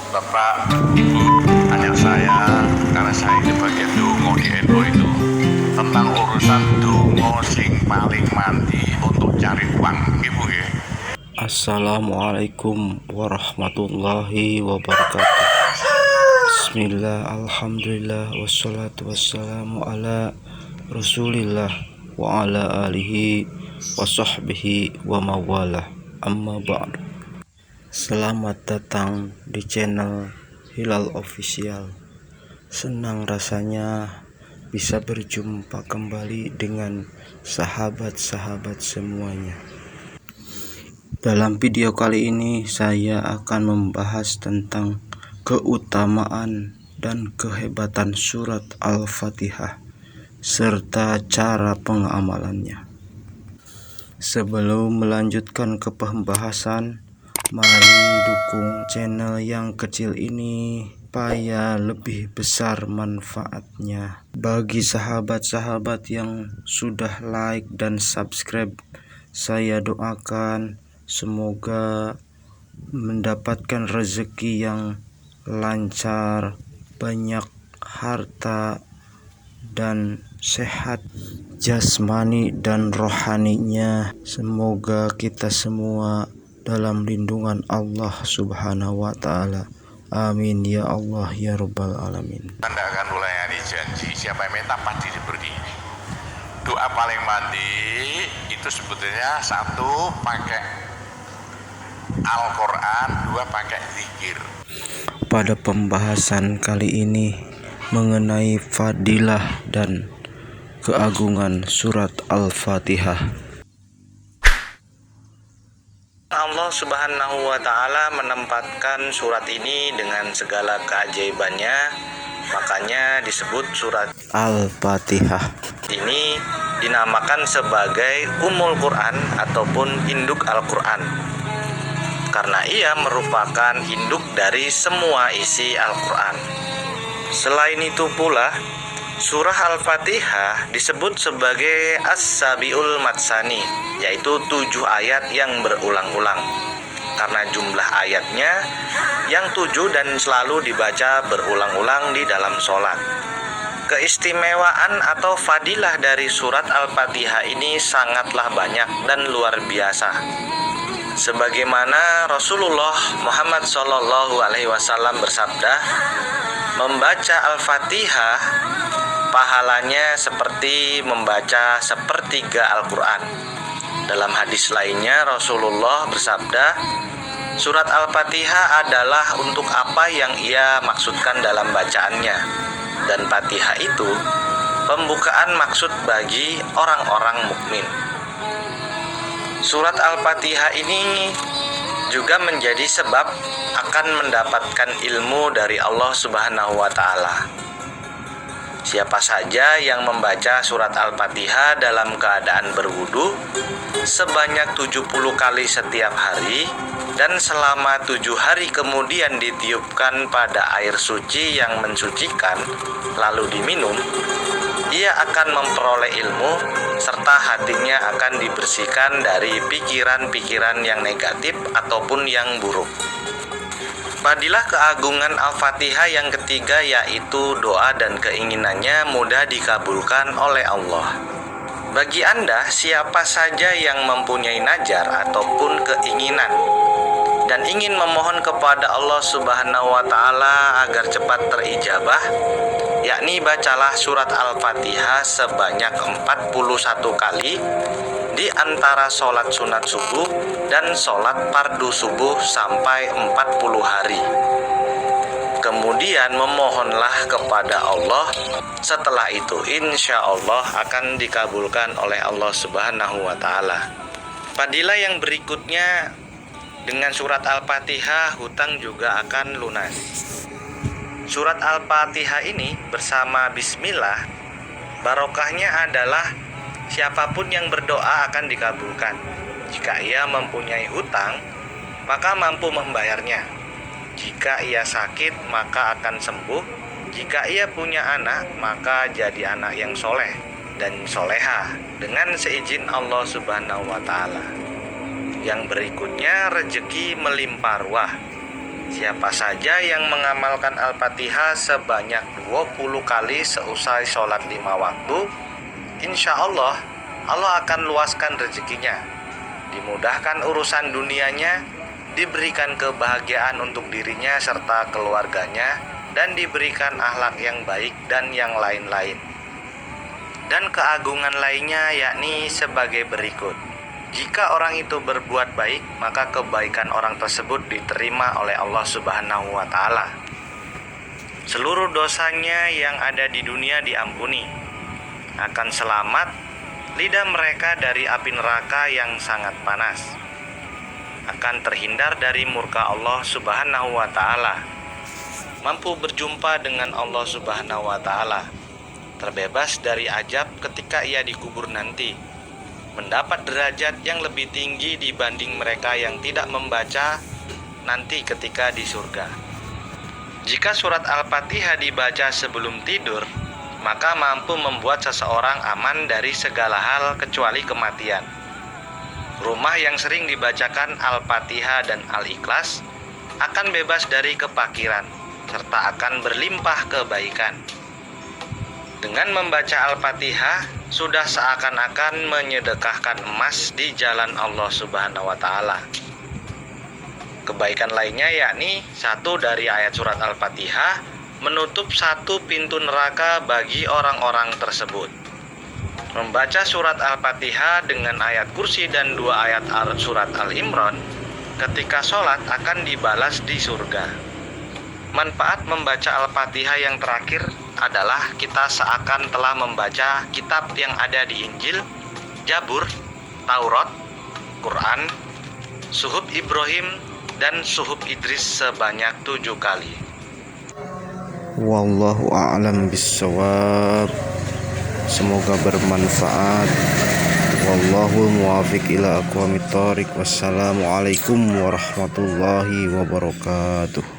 Bapak, Ibu, hanya saya, karena saya ini bagian dongo di NU itu, tentang urusan dongo sing paling mandi untuk cari uang, Ibu ya. Assalamualaikum warahmatullahi wabarakatuh. Bismillah, alhamdulillah, wassalatu wassalamu ala rasulillah wa ala alihi wa sahbihi wa mawalah, amma ba'du. Selamat datang di channel Hilal Official. Senang rasanya bisa berjumpa kembali dengan sahabat-sahabat semuanya. Dalam video kali ini saya akan membahas tentang keutamaan dan kehebatan surat Al-Fatihah serta cara pengamalannya. Sebelum melanjutkan ke pembahasan, mari dukung channel yang kecil ini supaya lebih besar manfaatnya. Bagi sahabat-sahabat yang sudah like dan subscribe, saya doakan semoga mendapatkan rezeki yang lancar, banyak harta, dan sehat jasmani dan rohaninya. Semoga kita semua dalam lindungan Allah Subhanahu wa Ta'ala. Amin ya Allah ya Rabbal Alamin. Anda akan melayani janji, siapa yang minta pasti diberi. Doa paling mandi itu sebetulnya satu pakai Al-Quran, dua pakai zikir. Pada pembahasan kali ini mengenai fadilah dan keagungan surat Al-Fatihah. Allah Subhanahu wa Ta'ala menempatkan surat ini dengan segala keajaibannya, makanya disebut surat Al-Fatihah. Ini dinamakan sebagai Ummul Quran ataupun induk Al-Quran, karena ia merupakan induk dari semua isi Al-Quran. Selain itu pula, surah Al-Fatihah disebut sebagai As-Sabiul Matsani, yaitu 7 ayat yang berulang-ulang, karena jumlah ayatnya yang 7 dan selalu dibaca berulang-ulang di dalam sholat. Keistimewaan atau fadilah dari surat Al-Fatihah ini sangatlah banyak dan luar biasa. Sebagaimana Rasulullah Muhammad SAW bersabda, membaca Al-Fatihah pahalanya seperti membaca sepertiga Al-Quran. Dalam hadis lainnya Rasulullah bersabda, surat Al-Fatihah adalah untuk apa yang ia maksudkan dalam bacaannya, dan Fatihah itu pembukaan maksud bagi orang-orang mukmin. Surat Al-Fatihah ini juga menjadi sebab akan mendapatkan ilmu dari Allah Subhanahu wa Ta'ala. Siapa saja yang membaca surat Al-Fatihah dalam keadaan berwudu sebanyak 70 kali setiap hari, dan selama 7 hari kemudian ditiupkan pada air suci yang mensucikan lalu diminum, ia akan memperoleh ilmu serta hatinya akan dibersihkan dari pikiran-pikiran yang negatif ataupun yang buruk. Fadilah keagungan Al-Fatihah yang ketiga yaitu doa dan keinginannya mudah dikabulkan oleh Allah. Bagi Anda, siapa saja yang mempunyai najar ataupun keinginan dan ingin memohon kepada Allah Subhanahu wa Ta'ala agar cepat terijabah, yakni bacalah surat Al-Fatihah sebanyak 41 kali di antara sholat sunat subuh dan sholat fardu subuh sampai 40 hari. Kemudian memohonlah kepada Allah. Setelah itu insya Allah akan dikabulkan oleh Allah Subhanahu wa Ta'ala. Fadilah yang berikutnya, dengan surat Al-Fatihah hutang juga akan lunas. Surat Al-Fatihah ini bersama Bismillah, barokahnya adalah siapapun yang berdoa akan dikabulkan. Jika ia mempunyai hutang, maka mampu membayarnya. Jika ia sakit, maka akan sembuh. Jika ia punya anak, maka jadi anak yang soleh dan soleha dengan seizin Allah Subhanahu wa Ta'ala. Yang berikutnya, rezeki melimpah ruah. Siapa saja yang mengamalkan Al-Fatihah sebanyak 20 kali seusai sholat 5 waktu, insya Allah, Allah akan luaskan rezekinya, dimudahkan urusan dunianya, diberikan kebahagiaan untuk dirinya serta keluarganya, dan diberikan akhlak yang baik dan yang lain-lain. Dan keagungan lainnya yakni sebagai berikut. Jika orang itu berbuat baik, maka kebaikan orang tersebut diterima oleh Allah Subhanahu wa Ta'ala. Seluruh dosanya yang ada di dunia diampuni. Akan selamat lidah mereka dari api neraka yang sangat panas. Akan terhindar dari murka Allah Subhanahu wa Ta'ala. Mampu berjumpa dengan Allah Subhanahu wa Ta'ala. Terbebas dari azab ketika ia dikubur nanti. Mendapat derajat yang lebih tinggi dibanding mereka yang tidak membaca nanti ketika di surga. Jika surat Al-Fatihah dibaca sebelum tidur, maka mampu membuat seseorang aman dari segala hal kecuali kematian. Rumah yang sering dibacakan Al-Fatihah dan Al-Ikhlas akan bebas dari kepakiran, serta akan berlimpah kebaikan. Dengan membaca Al-Fatihah, sudah seakan-akan menyedekahkan emas di jalan Allah Subhanahu wa Ta'ala. Kebaikan lainnya yakni satu dari ayat surat Al-Fatihah menutup satu pintu neraka bagi orang-orang tersebut. Membaca surat Al-Fatihah dengan ayat kursi dan 2 ayat surat Al-Imran ketika sholat akan dibalas di surga. Manfaat membaca Al-Fatihah yang terakhir adalah kita seakan telah membaca kitab yang ada di Injil, Zabur, Taurat, Quran, Suhuf Ibrahim, dan Suhuf Idris sebanyak 7 kali. Wallahu a'lam bishawab. Semoga bermanfaat. Wallahu muwafiq ila aqwamit thoriq. Wassalamualaikum warahmatullahi wabarakatuh.